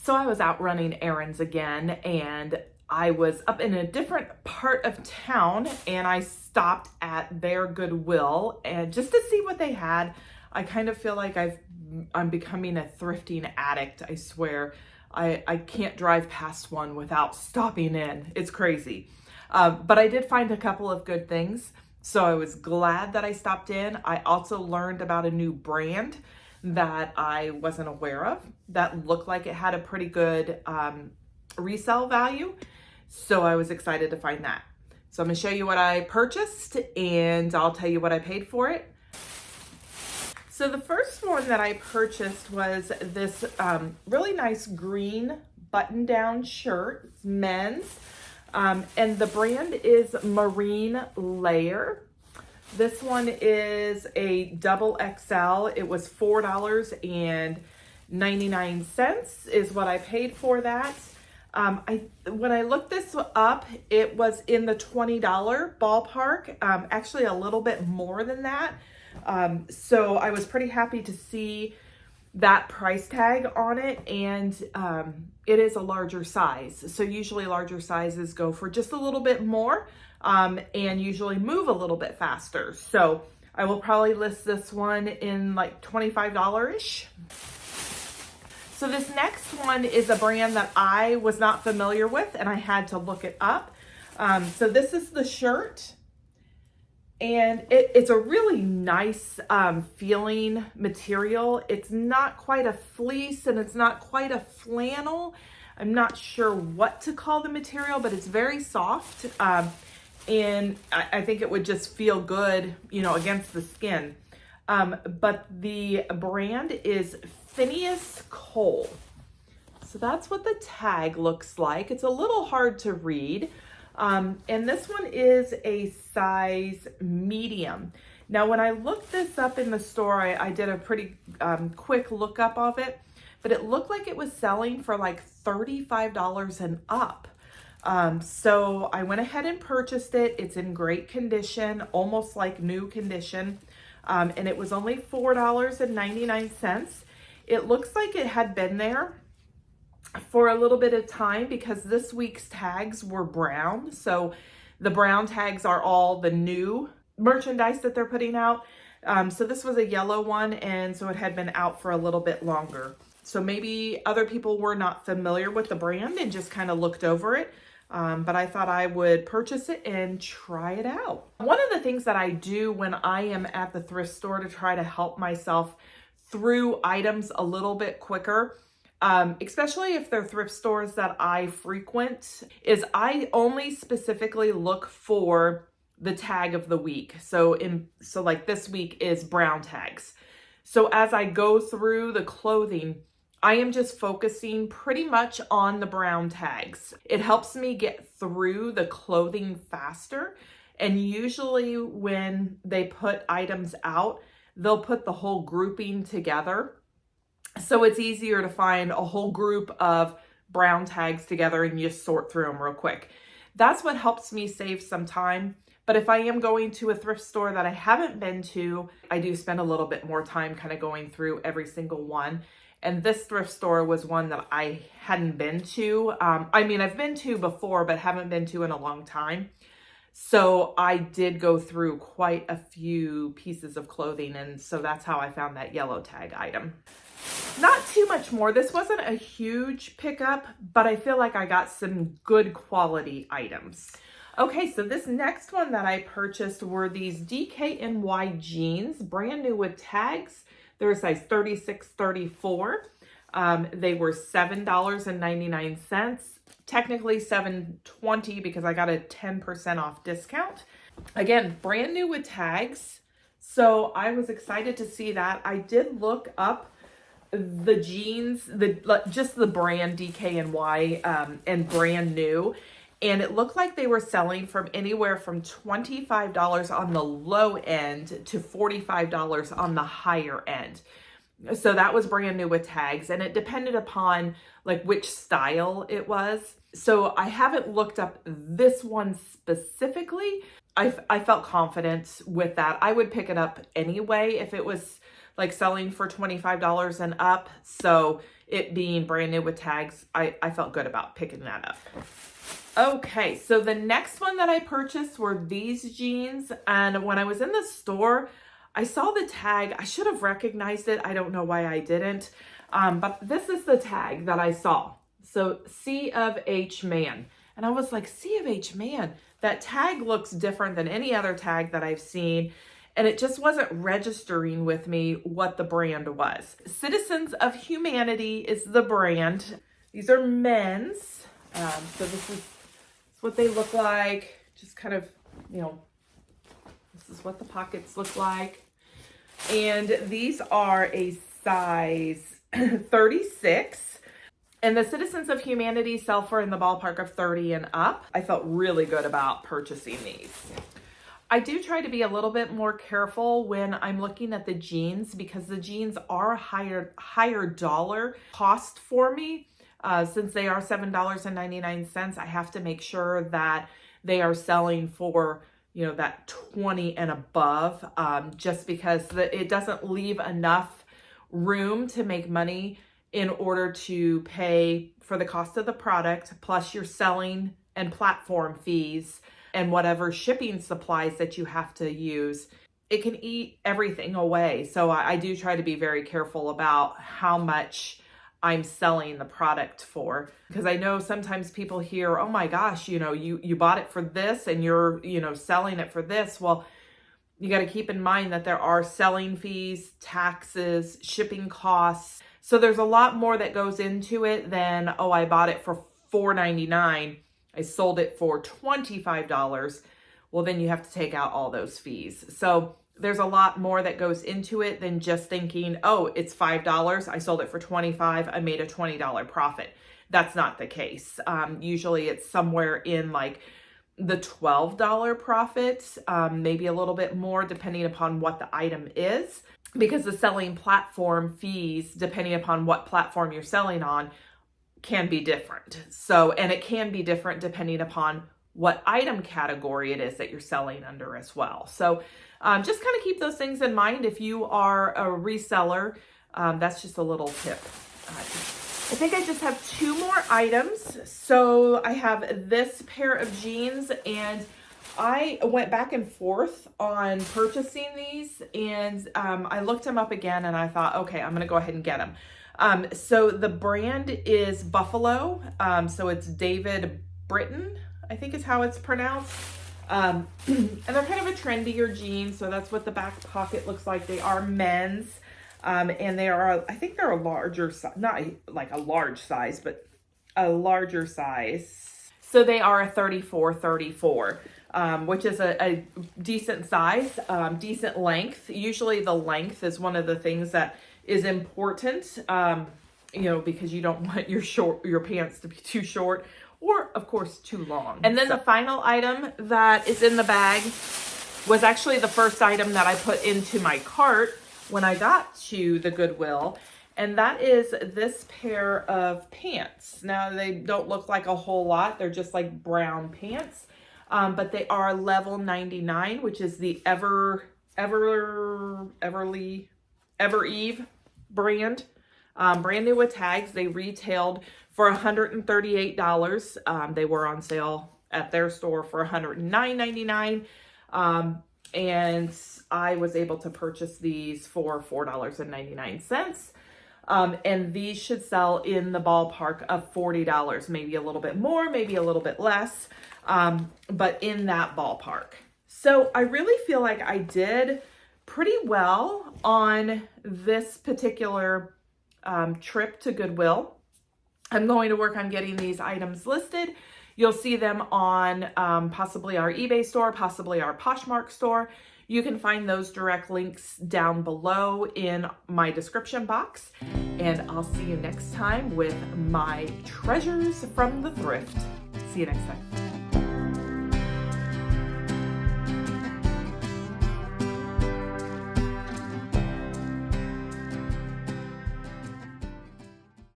So I was out running errands again, and I was up in a different part of town, and I stopped at their Goodwill and just to see what they had. I kind of feel like I'm becoming a thrifting addict, I swear. I can't drive past one without stopping in. It's crazy. But I did find a couple of good things, so I was glad that I stopped in. I also learned about a new brand that I wasn't aware of that looked like it had a pretty good resale value. So I was excited to find that. So I'm gonna show you what I purchased and I'll tell you what I paid for it. So the first one that I purchased was this really nice green button-down shirt. It's men's, and the brand is Marine Layer. This one is a double XL. It was $4.99 is what I paid for that. When I looked this up, it was in the $20 ballpark, actually a little bit more than that. So I was pretty happy to see that price tag on it, and it is a larger size. So usually larger sizes go for just a little bit more and usually move a little bit faster. So I will probably list this one in like $25-ish. So this next one is a brand that I was not familiar with and I had to look it up. So this is the shirt. And it's a really nice feeling material. It's not quite a fleece and it's not quite a flannel. I'm not sure what to call the material, but it's very soft. And I think it would just feel good, you know, against the skin. But the brand is Phineas Cole. So that's what the tag looks like. It's a little hard to read. And this one is a size medium. Now, when I looked this up in the store, I did a pretty quick lookup of it, but it looked like it was selling for like $35 and up. So I went ahead and purchased it. It's in great condition, almost like new condition. And it was only $4.99. It looks like it had been there for a little bit of time because this week's tags were brown. So the brown tags are all the new merchandise that they're putting out. So this was a yellow one, and so it had been out for a little bit longer. So maybe other people were not familiar with the brand and just kind of looked over it. But I thought I would purchase it and try it out. One of the things that I do when I am at the thrift store to try to help myself through items a little bit quicker, especially if they're thrift stores that I frequent, is I only specifically look for the tag of the week. So like this week is brown tags. So as I go through the clothing, I am just focusing pretty much on the brown tags. It helps me get through the clothing faster. And usually when they put items out, they'll put the whole grouping together. So it's easier to find a whole group of brown tags together and you just sort through them real quick. That's what helps me save some time. But if I am going to a thrift store that I haven't been to, I do spend a little bit more time kind of going through every single one. And this thrift store was one that I hadn't been to. I mean, I've been to before, but haven't been to in a long time. So I did go through quite a few pieces of clothing. And so that's how I found that yellow tag item. Not too much more. This wasn't a huge pickup, but I feel like I got some good quality items. Okay, so this next one that I purchased were these DKNY jeans, brand new with tags. They're a size 36, 34. They were $7.99. Technically $7.20 because I got a 10% off discount. Again, brand new with tags. So I was excited to see that. I did look up the jeans, just the brand DKNY and brand new. And it looked like they were selling from anywhere from $25 on the low end to $45 on the higher end. So that was brand new with tags, and it depended upon like which style it was. So I haven't looked up this one specifically. I felt confident with that. I would pick it up anyway if it was like selling for $25 and up. So it being brand new with tags, I felt good about picking that up. Okay, so the next one that I purchased were these jeans. And when I was in the store, I saw the tag. I should have recognized it. I don't know why I didn't. But this is the tag that I saw. So C of H Man. And I was like, C of H Man, that tag looks different than any other tag that I've seen. And it just wasn't registering with me what the brand was. Citizens of Humanity is the brand. These are men's. So this is what they look like. Just kind of, you know, this is what the pockets look like. And these are a size 36. And the Citizens of Humanity sell for in the ballpark of 30 and up. I felt really good about purchasing these. I do try to be a little bit more careful when I'm looking at the jeans because the jeans are higher dollar cost for me. Since they are $7.99, I have to make sure that they are selling for, you know, that 20 and above, just because it doesn't leave enough room to make money in order to pay for the cost of the product, plus your selling and platform fees and whatever shipping supplies that you have to use. It can eat everything away. So I do try to be very careful about how much I'm selling the product for, because I know sometimes people hear, oh my gosh, you know, you bought it for this and you're, you know, selling it for this. Well, you got to keep in mind that there are selling fees, taxes, shipping costs. So there's a lot more that goes into it than, oh, I bought it for $4.99. I sold it for $25. Well, then you have to take out all those fees. So there's a lot more that goes into it than just thinking, oh, it's $5. I sold it for $25. I made a $20 profit. That's not the case. Usually it's somewhere in like the $12 profit, maybe a little bit more depending upon what the item is, because the selling platform fees, depending upon what platform you're selling on, can be different. So, and it can be different depending upon what item category it is that you're selling under as well. So just kind of keep those things in mind if you are a reseller. That's just a little tip. I think I just have 2 more items. So I have this pair of jeans, and I went back and forth on purchasing these, and I looked them up again and I thought, okay, I'm gonna go ahead and get them. So the brand is Buffalo. So it's David Britton, I think is how it's pronounced. And they're kind of a trendier jean. So that's what the back pocket looks like. They are men's. And they are, I think they're a larger size, not like a large size, but a larger size. So they are a 34, which is a decent size, decent length. Usually the length is one of the things that is important, you know, because you don't want your pants to be too short or of course too long. And then the final item that is in the bag was actually the first item that I put into my cart when I got to the Goodwill, and that is this pair of pants. Now they don't look like a whole lot. They're just like brown pants, but they are level 99, which is the Evereve brand. Brand new with tags. They retailed for $138. They were on sale at their store for $109.99. And I was able to purchase these for $4.99. And these should sell in the ballpark of $40, maybe a little bit more, maybe a little bit less, but in that ballpark. So I really feel like I did pretty well on this particular trip to Goodwill. I'm going to work on getting these items listed. You'll see them on possibly our eBay store, possibly our Poshmark store. You can find those direct links down below in my description box. And I'll see you next time with my treasures from the thrift. See you next time.